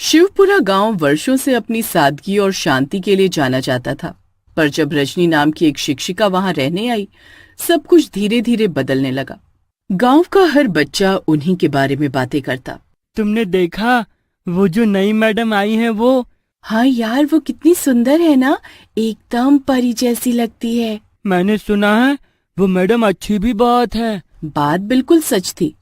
शिवपुरा गांव वर्षों से अपनी सादगी और शांति के लिए जाना जाता था, पर जब रजनी नाम की एक शिक्षिका वहां रहने आई, सब कुछ धीरे धीरे बदलने लगा। गांव का हर बच्चा उन्हीं के बारे में बातें करता। तुमने देखा वो जो नई मैडम आई है वो? हाँ यार, वो कितनी सुंदर है ना, एकदम परी जैसी लगती है। मैंने सुना है वो मैडम अच्छी भी बहुत है। बात बिल्कुल सच थी।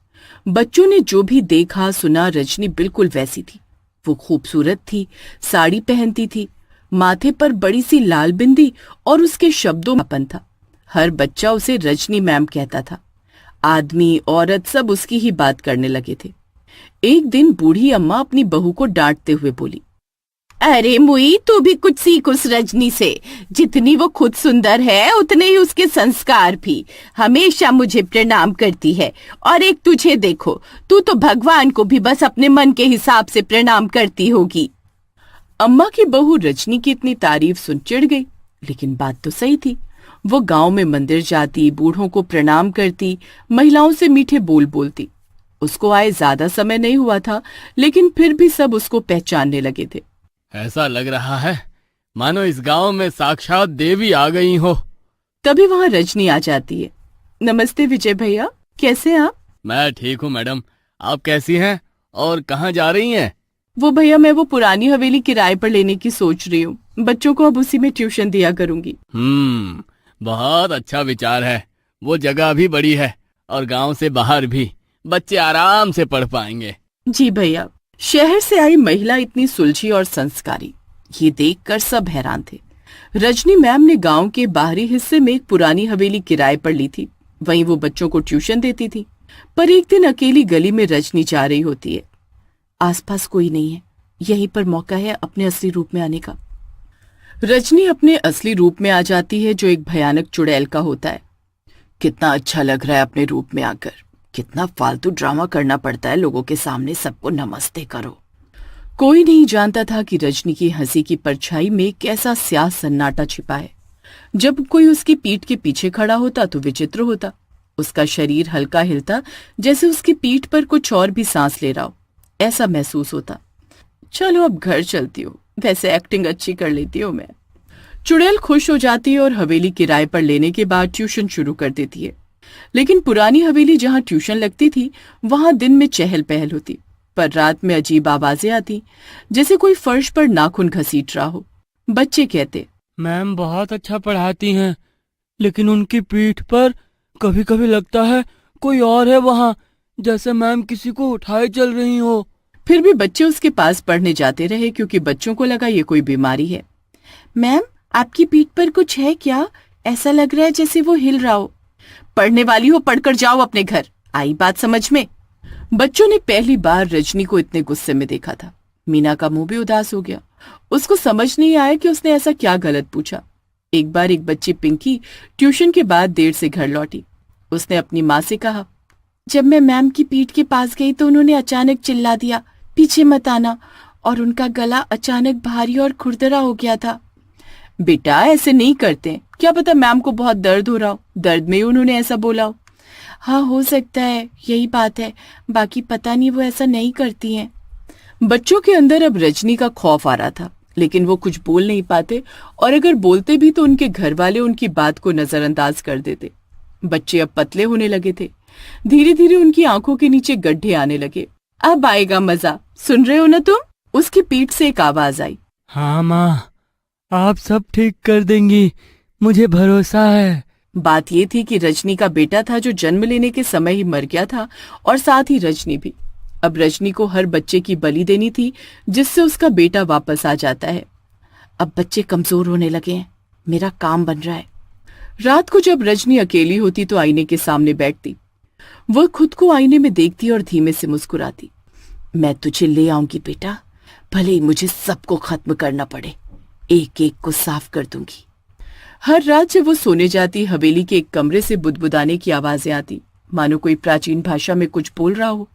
बच्चों ने जो भी देखा सुना, रजनी बिल्कुल वैसी थी। वो खूबसूरत थी, साड़ी पहनती थी, माथे पर बड़ी सी लाल बिंदी और उसके शब्दों में अपन था। हर बच्चा उसे रजनी मैम कहता था। आदमी औरत सब उसकी ही बात करने लगे थे। एक दिन बूढ़ी अम्मा अपनी बहू को डांटते हुए बोली, अरे मुई, तू भी कुछ सीख उस रजनी से। जितनी वो खुद सुंदर है उतने ही उसके संस्कार भी। हमेशा मुझे प्रणाम करती है, और एक तुझे देखो, तू तो भगवान को भी बस अपने मन के हिसाब से प्रणाम करती होगी। अम्मा की बहू रजनी की इतनी तारीफ सुन चिढ़ गई, लेकिन बात तो सही थी। वो गांव में मंदिर जाती, बूढ़ों को प्रणाम करती, महिलाओं से मीठे बोल बोलती। उसको आए ज्यादा समय नहीं हुआ था, लेकिन फिर भी सब उसको पहचानने लगे थे। ऐसा लग रहा है मानो इस गांव में साक्षात देवी आ गई हो। तभी वहां रजनी आ जाती है। नमस्ते विजय भैया, कैसे हैं आप? मैं ठीक हूँ मैडम, आप कैसी हैं और कहाँ जा रही हैं? वो भैया, मैं वो पुरानी हवेली किराए पर लेने की सोच रही हूँ। बच्चों को अब उसी में ट्यूशन दिया करूंगी। बहुत अच्छा विचार है। वो जगह भी बड़ी है और गांव से बाहर भी, बच्चे आराम से पढ़ पाएंगे। जी भैया। शहर से आई महिला इतनी सुलझी और संस्कारी, ये देखकर सब हैरान थे। रजनी मैम ने गांव के बाहरी हिस्से में एक पुरानी हवेली किराए पर ली थी। वहीं वो बच्चों को ट्यूशन देती थी। पर एक दिन अकेली गली में रजनी जा रही होती है। आसपास कोई नहीं है, यहीं पर मौका है अपने असली रूप में आने का। रजनी अपने असली रूप में आ जाती है, जो एक भयानक चुड़ैल का होता है। कितना अच्छा लग रहा है अपने रूप में आकर। कितना फालतू ड्रामा करना पड़ता है लोगों के सामने सबको नमस्ते करो। कोई नहीं जानता था कि रजनी की हंसी की परछाई में कैसा स्याह सन्नाटा छिपा है। जब कोई उसकी पीठ के पीछे खड़ा होता तो विचित्र होता। उसका शरीर हल्का हिलता, जैसे उसकी पीठ पर कुछ और भी सांस ले रहा हो, ऐसा महसूस होता। चलो अब घर चलती हूँ, वैसे एक्टिंग अच्छी कर लेती हूँ मैं। चुड़ैल खुश हो जाती है और हवेली किराए पर लेने के बाद ट्यूशन शुरू कर देती है। लेकिन पुरानी हवेली जहां ट्यूशन लगती थी, वहां दिन में चहल पहल होती, पर रात में अजीब आवाजें आती, जैसे कोई फर्श पर नाखून घसीट रहा हो। बच्चे कहते, मैम बहुत अच्छा पढ़ाती हैं, लेकिन उनकी पीठ पर कभी कभी लगता है कोई और है वहाँ, जैसे मैम किसी को उठाए चल रही हो। फिर भी बच्चे उसके पास पढ़ने जाते रहे, क्योंकि बच्चों को लगा ये कोई बीमारी है। मैम, आपकी पीठ पर कुछ है क्या? ऐसा लग रहा है जैसे वो हिल रहा हो। पढ़ने वाली हो, पढ़कर जाओ अपने घर। आई बात समझ में? बच्चों ने पहली बार रजनी को इतने गुस्से में देखा था। मीना का मुंह भी उदास हो गया। उसको समझ नहीं आया कि उसने ऐसा क्या गलत पूछा। एक बार एक बच्ची पिंकी ट्यूशन के बाद देर से घर लौटी। उसने अपनी माँ से कहा, जब मैं मैम की पीठ के पास गई तो उन्होंने अचानक चिल्ला दिया, पीछे मत आना, और उनका गला अचानक भारी और खुरदरा हो गया था। बेटा, ऐसे नहीं करते, क्या पता मैम को बहुत दर्द हो रहा हो, दर्द में ही उन्होंने ऐसा बोला हो। हाँ, हो सकता है, यही बात है, बाकी पता नहीं, वो ऐसा नहीं करती हैं। बच्चों के अंदर अब रजनी का खौफ आ रहा था, लेकिन वो कुछ बोल नहीं पाते, और अगर बोलते भी तो उनके घर वाले उनकी बात को नजरअंदाज कर देते। बच्चे अब पतले होने लगे थे। धीरे धीरे उनकी आंखों के नीचे गड्ढे आने लगे। अब आएगा मजा, सुन रहे हो ना तुम? उसकी पीठ से एक आवाज आई। हाँ माँ, आप सब ठीक कर देंगी, मुझे भरोसा है। बात ये थी कि रजनी का बेटा था जो जन्म लेने के समय ही मर गया था, और साथ ही रजनी भी। अब रजनी को हर बच्चे की बलि देनी थी, जिससे उसका बेटा वापस आ जाता है। अब बच्चे कमजोर होने लगे हैं, मेरा काम बन रहा है। रात को जब रजनी अकेली होती तो आईने के सामने बैठती। वह खुद को आईने में देखती और धीमे से मुस्कुराती। मैं तुझे ले आऊंगी बेटा, भले ही मुझे सबको खत्म करना पड़े, एक एक को साफ कर दूंगी। हर रात जब वो सोने जाती, हवेली के एक कमरे से बुदबुदाने की आवाजें आती, मानो कोई प्राचीन भाषा में कुछ बोल रहा हो।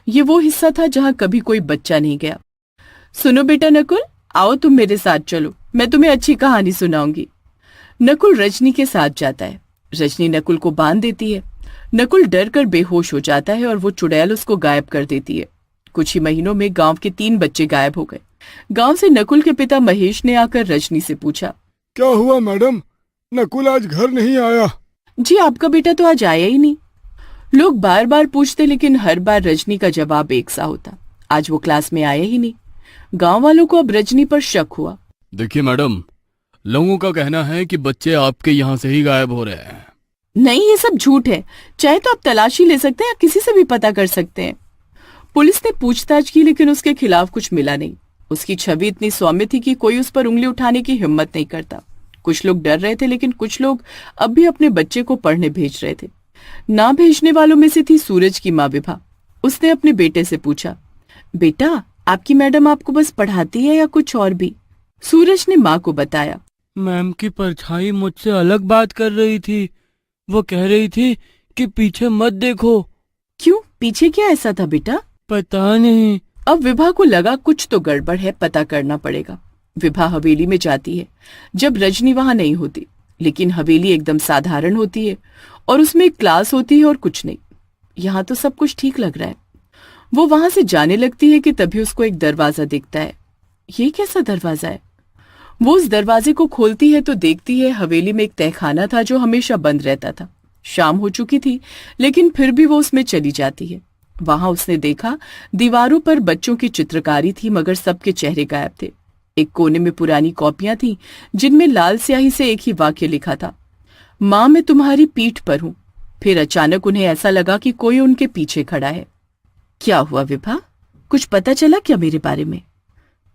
ये वो हिस्सा था जहां कभी कोई बच्चा नहीं गया। सुनो बेटा नकुल, आओ तुम मेरे साथ चलो, मैं तुम्हें अच्छी कहानी सुनाऊंगी। नकुल रजनी के साथ जाता है। रजनी नकुल को बांध देती है। नकुल डर कर बेहोश हो जाता है और वो चुड़ैल उसको गायब कर देती है। कुछ ही महीनों में गांव के 3 बच्चे गायब हो गए। गांव से नकुल के पिता महेश ने आकर रजनी से पूछा, क्या हुआ मैडम, नकुल आज घर नहीं आया? जी आपका बेटा तो आज आया ही नहीं। लोग बार बार पूछते लेकिन हर बार रजनी का जवाब एक सा होता, आज वो क्लास में आया ही नहीं। गांव वालों को अब रजनी पर शक हुआ। देखिए मैडम, लोगों का कहना है कि बच्चे आपके यहाँ से ही गायब हो रहे हैं। नहीं, ये सब झूठ है। चाहे तो आप तलाशी ले सकते हैं या किसी से भी पता कर सकते हैं। पुलिस ने पूछताछ की लेकिन उसके खिलाफ कुछ मिला नहीं। उसकी छवि इतनी सौम्य थी कि कोई उस पर उंगली उठाने की हिम्मत नहीं करता। कुछ लोग डर रहे थे लेकिन कुछ लोग अब भी अपने बच्चे को पढ़ने भेज रहे थे। ना भेजने वालों में से थी सूरज की माँ विभा। उसने अपने बेटे से पूछा, बेटा आपकी मैडम आपको बस पढ़ाती है या कुछ और भी? सूरज ने माँ को बताया, मैम की परछाई मुझसे अलग बात कर रही थी। वो कह रही थी कि पीछे मत देखो। क्यों, पीछे क्या ऐसा था बेटा? पता नहीं। अब विभा को लगा कुछ तो गड़बड़ है, पता करना पड़ेगा। विभा हवेली में जाती है जब रजनी वहां नहीं होती, लेकिन हवेली एकदम साधारण होती है और उसमें एक क्लास होती है और कुछ नहीं। यहाँ तो सब कुछ ठीक लग रहा है। वो वहां से जाने लगती है कि तभी उसको एक दरवाजा दिखता है। ये कैसा दरवाजा है? वो उस दरवाजे को खोलती है तो देखती है हवेली में एक तहखाना था जो हमेशा बंद रहता था। शाम हो चुकी थी लेकिन फिर भी वो उसमें चली जाती है। वहां उसने देखा दीवारों पर बच्चों की चित्रकारी थी मगर सबके चेहरे गायब थे। एक कोने में पुरानी कॉपियां थीं जिनमें लाल स्याही से एक ही वाक्य लिखा था, माँ मैं तुम्हारी पीठ पर हूं। फिर अचानक उन्हें ऐसा लगा कि कोई उनके पीछे खड़ा है। क्या हुआ विभा, कुछ पता चला क्या मेरे बारे में?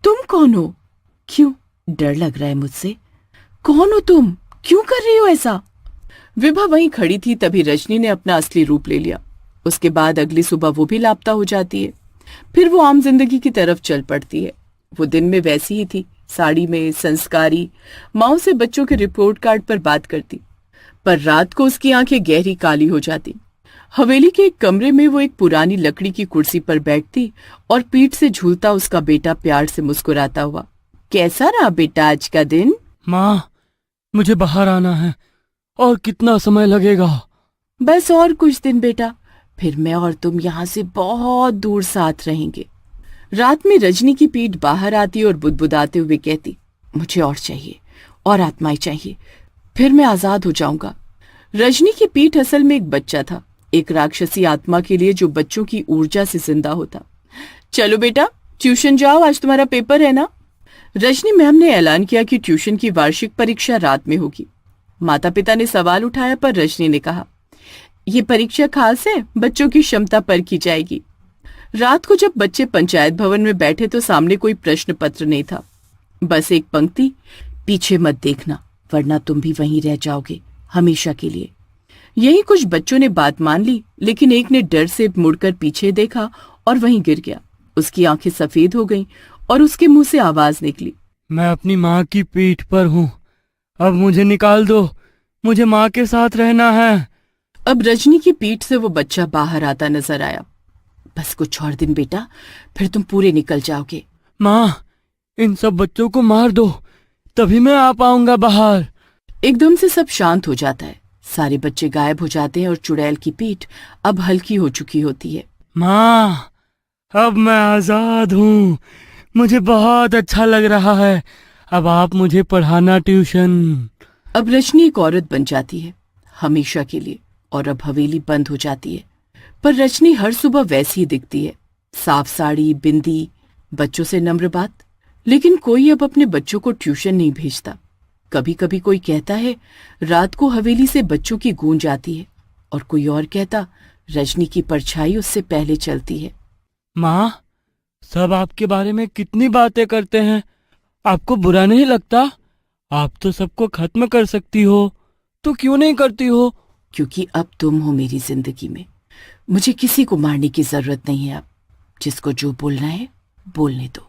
तुम कौन हो? क्यों डर लग रहा है मुझसे? कौन हो तुम? क्यों कर रही हो ऐसा? विभा वहीं खड़ी थी तभी रजनी ने अपना असली रूप ले लिया। उसके बाद अगली सुबह वो भी लापता हो जाती है। फिर वो आम जिंदगी की तरफ चल पड़ती है। वो दिन में वैसी ही थी, साड़ी में, संस्कारी, माँ से बच्चों के रिपोर्ट कार्ड पर बात करती। पर रात को उसकी आंखें गहरी काली हो जाती। हवेली के एक कमरे में वो एक पुरानी लकड़ी की कुर्सी पर बैठती और पीठ से झूलता उसका बेटा प्यार से मुस्कुराता हुआ। कैसा रहा बेटा आज का दिन? माँ, मुझे बाहर आना है। और कितना समय लगेगा? बस और कुछ दिन बेटा, फिर मैं और तुम यहाँ से बहुत दूर साथ रहेंगे। रात में रजनी की पीठ बाहर आती और बुदबुदाते हुए कहती, मुझे और चाहिए और आत्माएं चाहिए, फिर मैं आजाद हो जाऊंगा। रजनी की पीठ असल में एक बच्चा था, एक राक्षसी आत्मा के लिए जो बच्चों की ऊर्जा से जिंदा होता। चलो बेटा ट्यूशन जाओ, आज तुम्हारा पेपर है ना? रजनी मैम ने ऐलान किया कि ट्यूशन की वार्षिक परीक्षा रात में होगी। माता पिता ने सवाल उठाया पर रजनी ने कहा, ये परीक्षा खास है, बच्चों की क्षमता परखी जाएगी। रात को जब बच्चे पंचायत भवन में बैठे तो सामने कोई प्रश्न पत्र नहीं था, बस एक पंक्ति, पीछे मत देखना वरना तुम भी वहीं रह जाओगे हमेशा के लिए। यही कुछ बच्चों ने बात मान ली लेकिन एक ने डर से मुड़कर पीछे देखा और वहीं गिर गया। उसकी आंखें सफेद हो गईं और उसके मुंह से आवाज निकली, मैं अपनी माँ की पीठ पर हूँ, अब मुझे निकाल दो, मुझे माँ के साथ रहना है। अब रजनी की पीठ से वो बच्चा बाहर आता नजर आया। बस कुछ और दिन बेटा, फिर तुम पूरे निकल जाओगे। माँ, इन सब बच्चों को मार दो, तभी मैं आ पाऊंगा बाहर। एकदम से सब शांत हो जाता है, सारे बच्चे गायब हो जाते हैं और चुड़ैल की पीठ अब हल्की हो चुकी होती है। माँ, अब मैं आजाद हूँ, मुझे बहुत अच्छा लग रहा है, अब आप मुझे पढ़ाना ट्यूशन। अब रजनी एक औरत बन जाती है हमेशा के लिए और अब हवेली बंद हो जाती है। पर रजनी हर सुबह वैसी ही दिखती है, साफ साड़ी, बिंदी, बच्चों से नम्र बात। लेकिन कोई अब अपने बच्चों को ट्यूशन नहीं भेजता। कभी कभी कोई कहता है रात को हवेली से बच्चों की गूंज आती है और कोई और कहता रजनी की परछाई उससे पहले चलती है। माँ, सब आपके बारे में कितनी बातें करते हैं, आपको बुरा नहीं लगता? आप तो सबको खत्म कर सकती हो, तो क्यों नहीं करती हो? क्योंकि अब तुम हो मेरी जिंदगी में, मुझे किसी को मारने की जरूरत नहीं है। अब जिसको जो बोलना है बोलने दो।